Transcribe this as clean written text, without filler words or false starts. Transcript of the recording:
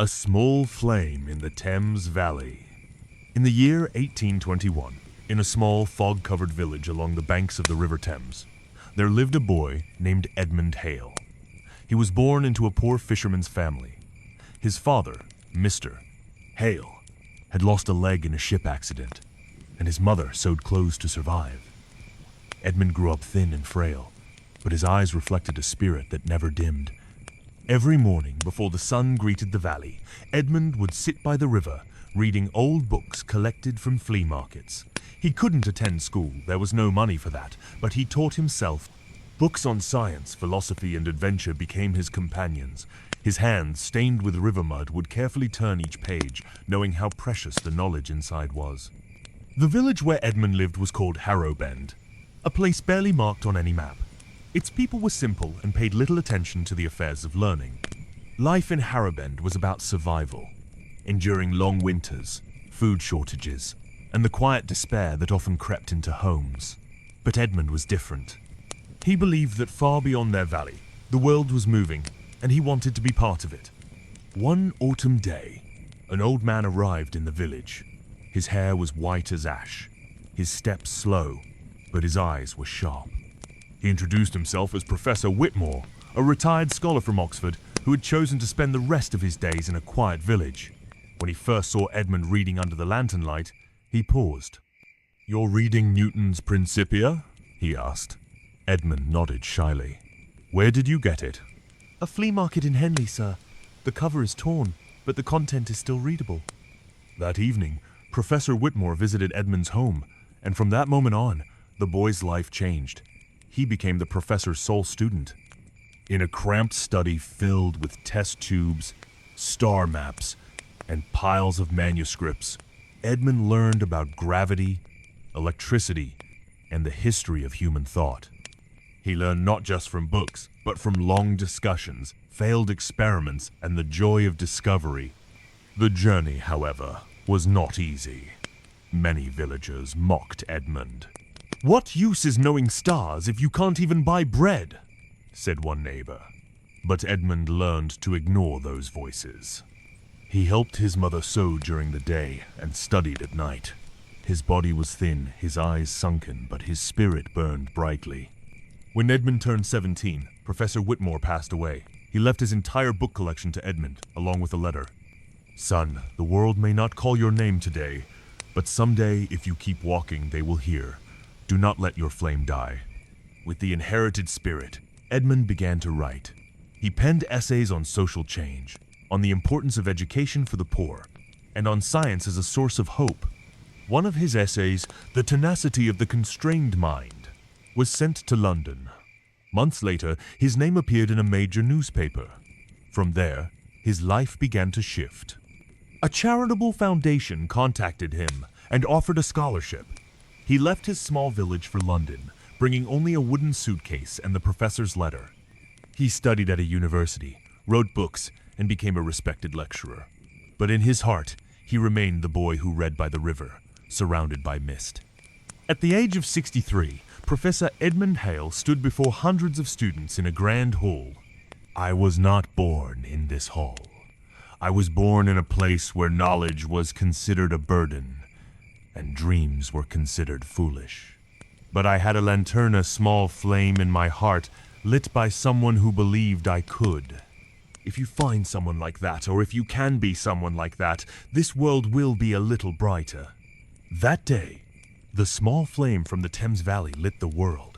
A small flame in the Thames Valley. In the year 1821, in a small fog-covered village along the banks of the River Thames, there lived a boy named Edmund Hale. He was born into a poor fisherman's family. His father, Mr. Hale, had lost a leg in a ship accident, and his mother sewed clothes to survive. Edmund grew up thin and frail, but his eyes reflected a spirit that never dimmed. Every morning before the sun greeted the valley, Edmund would sit by the river, reading old books collected from flea markets. He couldn't attend school, there was no money for that, but he taught himself. Books on science, philosophy, and adventure became his companions. His hands, stained with river mud, would carefully turn each page, knowing how precious the knowledge inside was. The village where Edmund lived was called Harrowbend, a place barely marked on any map. Its people were simple and paid little attention to the affairs of learning. Life in Harrowbend was about survival, enduring long winters, food shortages, and the quiet despair that often crept into homes. But Edmund was different. He believed that far beyond their valley, the world was moving, and he wanted to be part of it. One autumn day, an old man arrived in the village. His hair was white as ash, his steps slow, but his eyes were sharp. He introduced himself as Professor Whitmore, a retired scholar from Oxford who had chosen to spend the rest of his days in a quiet village. When he first saw Edmund reading under the lantern light, he paused. "You're reading Newton's Principia?" he asked. Edmund nodded shyly. "Where did you get it?" "A flea market in Henley, sir. The cover is torn, but the content is still readable." That evening, Professor Whitmore visited Edmund's home, and from that moment on, the boy's life changed. He became the professor's sole student. In a cramped study filled with test tubes, star maps, and piles of manuscripts, Edmund learned about gravity, electricity, and the history of human thought. He learned not just from books, but from long discussions, failed experiments, and the joy of discovery. The journey, however, was not easy. Many villagers mocked Edmund. "What use is knowing stars if you can't even buy bread?" said one neighbor. But Edmund learned to ignore those voices. He helped his mother sew during the day and studied at night. His body was thin, his eyes sunken, but his spirit burned brightly. When Edmund turned 17, Professor Whitmore passed away. He left his entire book collection to Edmund, along with a letter. "Son, the world may not call your name today, but someday, if you keep walking, they will hear. Do not let your flame die." With the inherited spirit, Edmund began to write. He penned essays on social change, on the importance of education for the poor, and on science as a source of hope. One of his essays, "The Tenacity of the Constrained Mind," was sent to London. Months later, his name appeared in a major newspaper. From there, his life began to shift. A charitable foundation contacted him and offered a scholarship. He left his small village for London, bringing only a wooden suitcase and the professor's letter. He studied at a university, wrote books, and became a respected lecturer. But in his heart, he remained the boy who read by the river, surrounded by mist. At the age of 63, Professor Edmund Hale stood before hundreds of students in a grand hall. "I was not born in this hall. I was born in a place where knowledge was considered a burden, and dreams were considered foolish. But I had a lanterna small flame in my heart, lit by someone who believed I could. If you find someone like that, or if you can be someone like that, this world will be a little brighter." That day, the small flame from the Thames Valley lit the world.